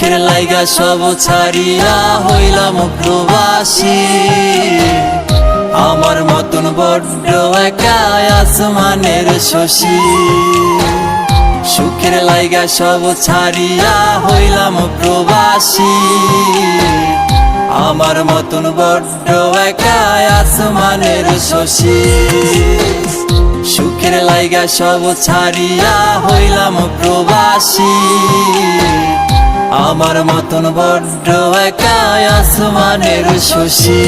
সুখের লাইগা সব ছাড়িয়া হইলাম প্রবাসী। আমার মতন বড্ড একা আসমানের শশী। সুখের লাইগা সব ছাড়িয়া হইলাম প্রবাসী। আমার মতন বড্ড একা আসমানের শশী। সুখের লাইগা সব ছাড়িয়া হইলাম প্রবাসী। আমার মতন বড্ড একা আসমানের শশী।